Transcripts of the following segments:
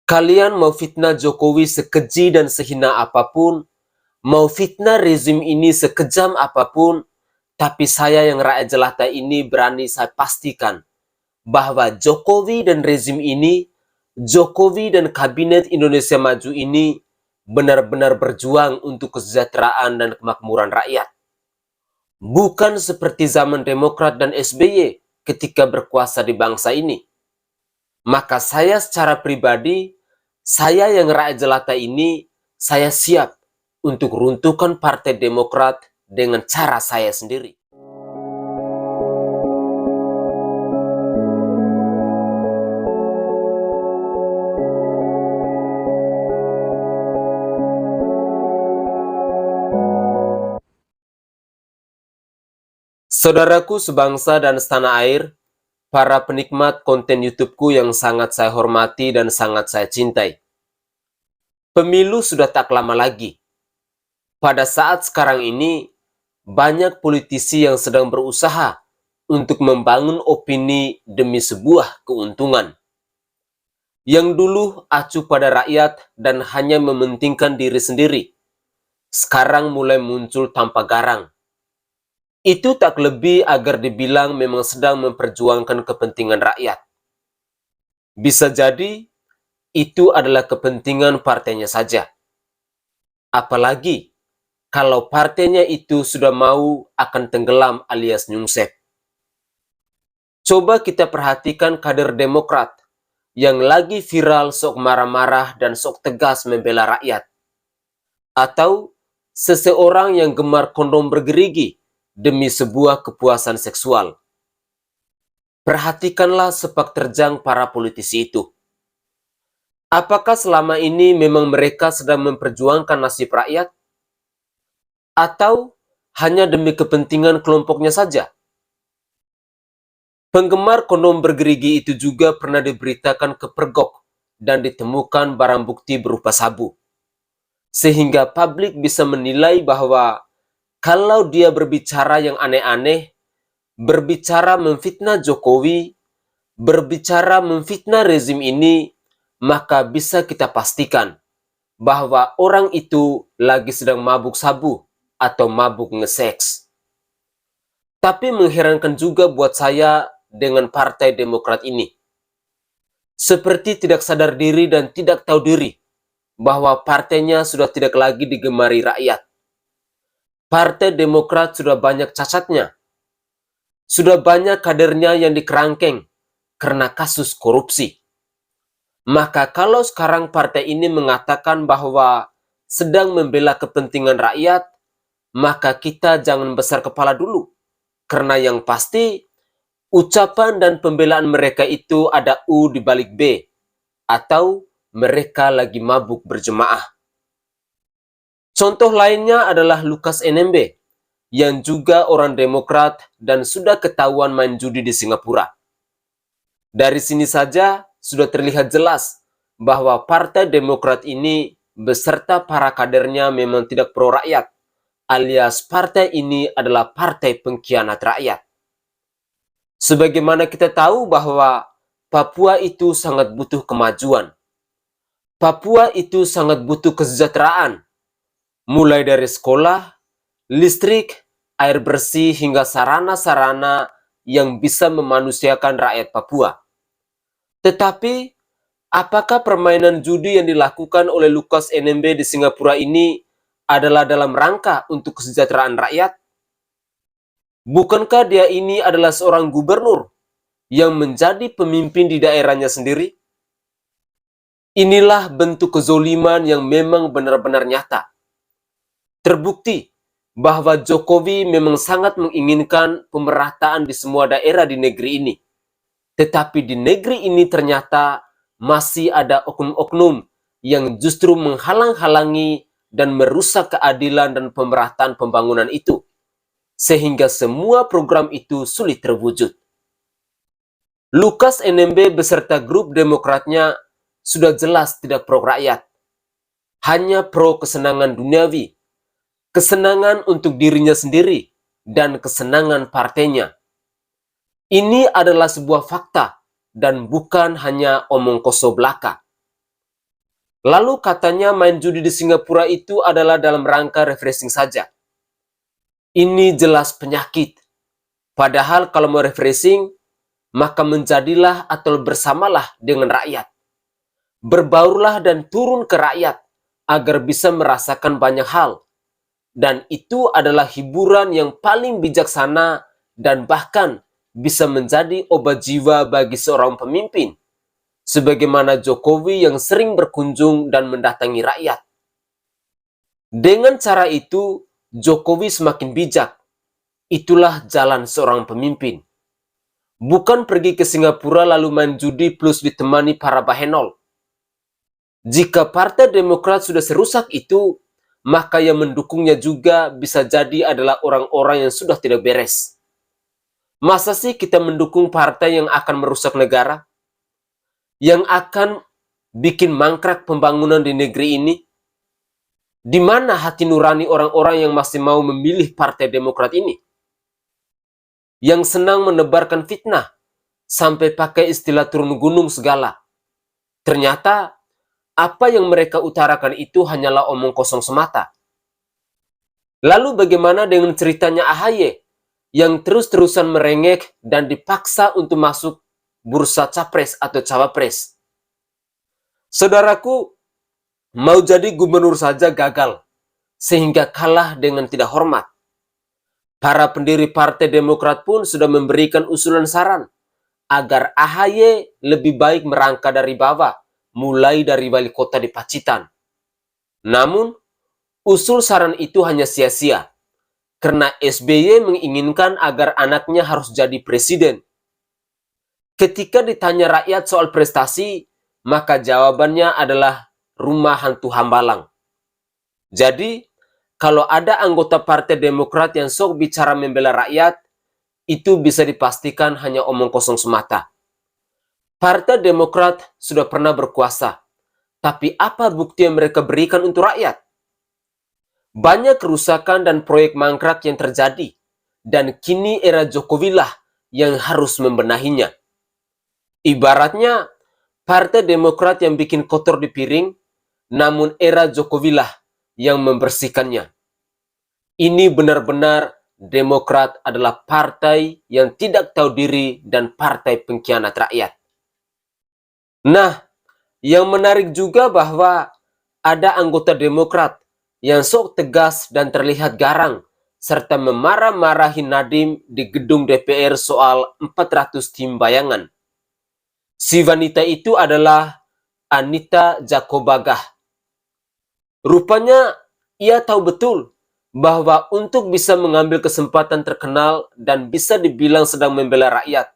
Kalian mau fitnah Jokowi sekeji dan sehina apapun, mau fitnah rezim ini sekejam apapun, tapi saya yang rakyat jelata ini berani saya pastikan bahwa Jokowi dan rezim ini, Jokowi dan Kabinet Indonesia Maju ini benar-benar berjuang untuk kesejahteraan dan kemakmuran rakyat. Bukan seperti zaman Demokrat dan SBY ketika berkuasa di bangsa ini. Maka saya secara pribadi, saya yang rakyat jelata ini, saya siap untuk runtuhkan Partai Demokrat dengan cara saya sendiri. Saudaraku sebangsa dan setanah air, para penikmat konten YouTube-ku yang sangat saya hormati dan sangat saya cintai. Pemilu sudah tak lama lagi. Pada saat sekarang ini, banyak politisi yang sedang berusaha untuk membangun opini demi sebuah keuntungan. Yang dulu acuh pada rakyat dan hanya mementingkan diri sendiri, sekarang mulai muncul tanpa garang. Itu tak lebih agar dibilang memang sedang memperjuangkan kepentingan rakyat. Bisa jadi, itu adalah kepentingan partainya saja. Apalagi, kalau partainya itu sudah mau akan tenggelam alias nyungsep. Coba kita perhatikan kader Demokrat yang lagi viral sok marah-marah dan sok tegas membela rakyat. Atau seseorang yang gemar kondom bergerigi demi sebuah kepuasan seksual. Perhatikanlah sepak terjang para politisi itu. Apakah selama ini memang mereka sedang memperjuangkan nasib rakyat? Atau hanya demi kepentingan kelompoknya saja? Penggemar kondom bergerigi itu juga pernah diberitakan kepergok dan ditemukan barang bukti berupa sabu. Sehingga publik bisa menilai bahwa kalau dia berbicara yang aneh-aneh, berbicara memfitnah Jokowi, berbicara memfitnah rezim ini, maka bisa kita pastikan bahwa orang itu lagi sedang mabuk sabu atau mabuk ngeseks. Tapi mengherankan juga buat saya dengan Partai Demokrat ini. Seperti tidak sadar diri dan tidak tahu diri bahwa partainya sudah tidak lagi digemari rakyat. Partai Demokrat sudah banyak cacatnya. Sudah banyak kadernya yang dikerangkeng karena kasus korupsi. Maka kalau sekarang partai ini mengatakan bahwa sedang membela kepentingan rakyat, maka kita jangan besar kepala dulu. Karena yang pasti, ucapan dan pembelaan mereka itu ada U di balik B, atau mereka lagi mabuk berjemaah. Contoh lainnya adalah Lukas NMB, yang juga orang Demokrat dan sudah ketahuan main judi di Singapura. Dari sini saja sudah terlihat jelas bahwa Partai Demokrat ini beserta para kadernya memang tidak pro rakyat, alias partai ini adalah partai pengkhianat rakyat. Sebagaimana kita tahu bahwa Papua itu sangat butuh kemajuan. Papua itu sangat butuh kesejahteraan, mulai dari sekolah, listrik, air bersih, hingga sarana-sarana yang bisa memanusiakan rakyat Papua. Tetapi, apakah permainan judi yang dilakukan oleh Lukas NMB di Singapura ini adalah dalam rangka untuk kesejahteraan rakyat? Bukankah dia ini adalah seorang gubernur yang menjadi pemimpin di daerahnya sendiri? Inilah bentuk kezoliman yang memang benar-benar nyata. Terbukti bahwa Jokowi memang sangat menginginkan pemerataan di semua daerah di negeri ini. Tetapi di negeri ini ternyata masih ada oknum-oknum yang justru menghalang-halangi dan merusak keadilan dan pemerataan pembangunan itu. Sehingga semua program itu sulit terwujud. Lukas NMB beserta grup Demokratnya sudah jelas tidak pro rakyat. Hanya pro kesenangan duniawi. Kesenangan untuk dirinya sendiri dan kesenangan partainya. Ini adalah sebuah fakta dan bukan hanya omong kosong belaka. Lalu katanya main judi di Singapura itu adalah dalam rangka refreshing saja. Ini jelas penyakit. Padahal kalau mau refreshing, maka menjadilah atau bersamalah dengan rakyat. Berbaurlah dan turun ke rakyat agar bisa merasakan banyak hal. Dan itu adalah hiburan yang paling bijaksana dan bahkan bisa menjadi obat jiwa bagi seorang pemimpin. Sebagaimana Jokowi yang sering berkunjung dan mendatangi rakyat. Dengan cara itu, Jokowi semakin bijak. Itulah jalan seorang pemimpin. Bukan pergi ke Singapura lalu main judi plus ditemani para bahenol. Jika Partai Demokrat sudah serusak itu, maka yang mendukungnya juga bisa jadi adalah orang-orang yang sudah tidak beres. Masa sih kita mendukung partai yang akan merusak negara? Yang akan bikin mangkrak pembangunan di negeri ini? Di mana hati nurani orang-orang yang masih mau memilih Partai Demokrat ini? Yang senang menebarkan fitnah, sampai pakai istilah turun gunung segala. Ternyata, apa yang mereka utarakan itu hanyalah omong kosong semata. Lalu bagaimana dengan ceritanya AHY, yang terus-terusan merengek dan dipaksa untuk masuk bursa capres atau cawapres? Saudaraku, mau jadi gubernur saja gagal, sehingga kalah dengan tidak hormat. Para pendiri Partai Demokrat pun sudah memberikan usulan saran agar AHY lebih baik merangkak dari bawah, mulai dari wali kota di Pacitan. Namun, usul saran itu hanya sia-sia, karena SBY menginginkan agar anaknya harus jadi presiden. Ketika ditanya rakyat soal prestasi, maka jawabannya adalah rumah hantu Hambalang. Jadi, kalau ada anggota Partai Demokrat yang sok bicara membela rakyat, itu bisa dipastikan hanya omong kosong semata. Partai Demokrat sudah pernah berkuasa, tapi apa bukti yang mereka berikan untuk rakyat? Banyak kerusakan dan proyek mangkrak yang terjadi, dan kini era Jokowi lah yang harus membenahinya. Ibaratnya, Partai Demokrat yang bikin kotor di piring, namun era Jokowi lah yang membersihkannya. Ini benar-benar Demokrat adalah partai yang tidak tahu diri dan partai pengkhianat rakyat. Nah, yang menarik juga bahwa ada anggota Demokrat yang sok tegas dan terlihat garang, serta memarah-marahi Nadiem di gedung DPR soal 400 tim bayangan. Si wanita itu adalah Anita Jakobagah. Rupanya ia tahu betul bahwa untuk bisa mengambil kesempatan terkenal dan bisa dibilang sedang membela rakyat,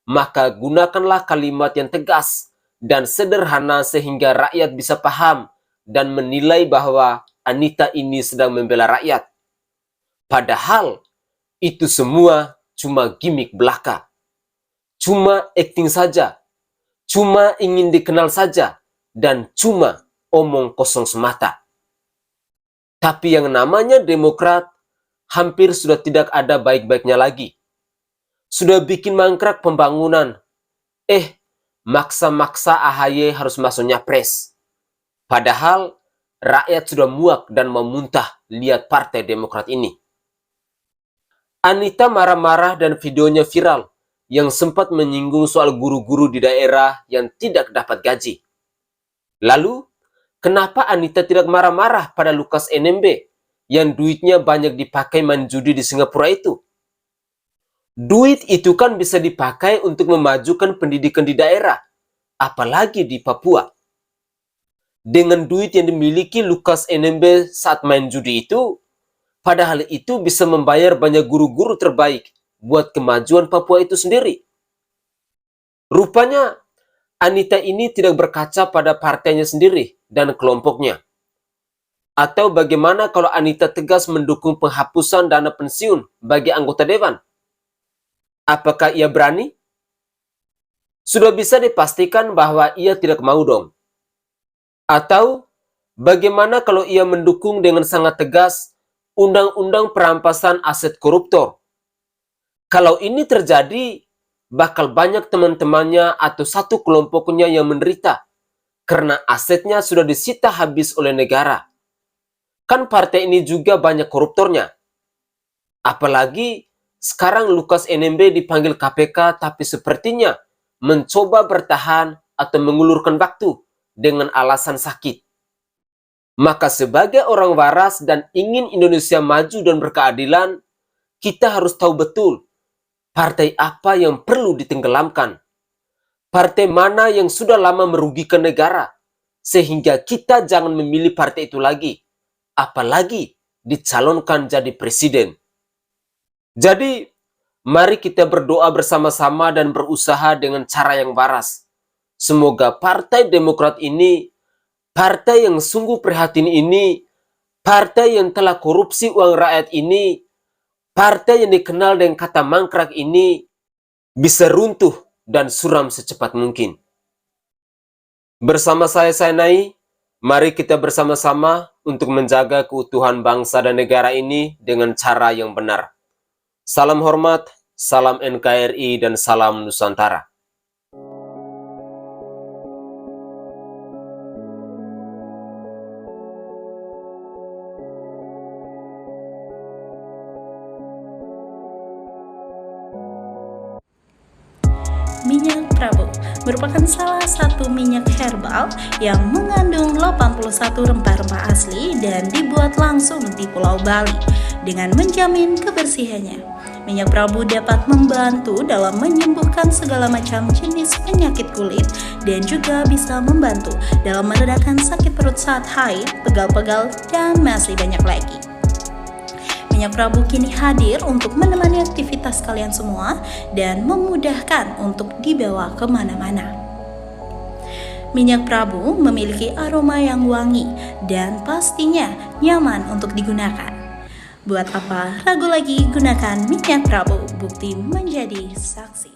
maka gunakanlah kalimat yang tegas dan sederhana sehingga rakyat bisa paham dan menilai bahwa Anita ini sedang membela rakyat. Padahal itu semua cuma gimmick belaka. Cuma acting saja. Cuma ingin dikenal saja. Dan cuma omong kosong semata. Tapi yang namanya Demokrat hampir sudah tidak ada baik-baiknya lagi. Sudah bikin mangkrak pembangunan. Maksa-maksa AHY harus masuk nyapres. Padahal rakyat sudah muak dan memuntah lihat Partai Demokrat ini. Anita marah-marah dan videonya viral yang sempat menyinggung soal guru-guru di daerah yang tidak dapat gaji. Lalu, kenapa Anita tidak marah-marah pada Lukas NMB yang duitnya banyak dipakai main judi di Singapura itu? Duit itu kan bisa dipakai untuk memajukan pendidikan di daerah, apalagi di Papua. Dengan duit yang dimiliki Lukas NMB saat main judi itu, padahal itu bisa membayar banyak guru-guru terbaik buat kemajuan Papua itu sendiri. Rupanya, Anita ini tidak berkaca pada partainya sendiri dan kelompoknya. Atau bagaimana kalau Anita tegas mendukung penghapusan dana pensiun bagi anggota dewan? Apakah ia berani? Sudah bisa dipastikan bahwa ia tidak mau dong. Atau bagaimana kalau ia mendukung dengan sangat tegas undang-undang perampasan aset koruptor? Kalau ini terjadi, bakal banyak teman-temannya atau satu kelompoknya yang menderita karena asetnya sudah disita habis oleh negara. Kan partai ini juga banyak koruptornya. Apalagi sekarang Lukas NMB dipanggil KPK tapi sepertinya mencoba bertahan atau mengulurkan waktu dengan alasan sakit. Maka sebagai orang waras dan ingin Indonesia maju dan berkeadilan, kita harus tahu betul partai apa yang perlu ditenggelamkan. Partai mana yang sudah lama merugikan negara, sehingga kita jangan memilih partai itu lagi, apalagi dicalonkan jadi presiden. Jadi, mari kita berdoa bersama-sama dan berusaha dengan cara yang waras. Semoga Partai Demokrat ini, partai yang sungguh prihatin ini, partai yang telah korupsi uang rakyat ini, partai yang dikenal dengan kata mangkrak ini, bisa runtuh dan suram secepat mungkin. Bersama saya Nai, mari kita bersama-sama untuk menjaga keutuhan bangsa dan negara ini dengan cara yang benar. Salam hormat, salam NKRI, dan salam Nusantara. Minyak Prabu merupakan salah satu minyak herbal yang mengandung 81 rempah-rempah asli dan dibuat langsung di Pulau Bali dengan menjamin kebersihannya. Minyak Prabu dapat membantu dalam menyembuhkan segala macam jenis penyakit kulit dan juga bisa membantu dalam meredakan sakit perut saat haid, pegal-pegal, dan masih banyak lagi. Minyak Prabu kini hadir untuk menemani aktivitas kalian semua dan memudahkan untuk dibawa kemana-mana. Minyak Prabu memiliki aroma yang wangi dan pastinya nyaman untuk digunakan. Buat apa ragu lagi, gunakan minyak Prabu, bukti menjadi saksi.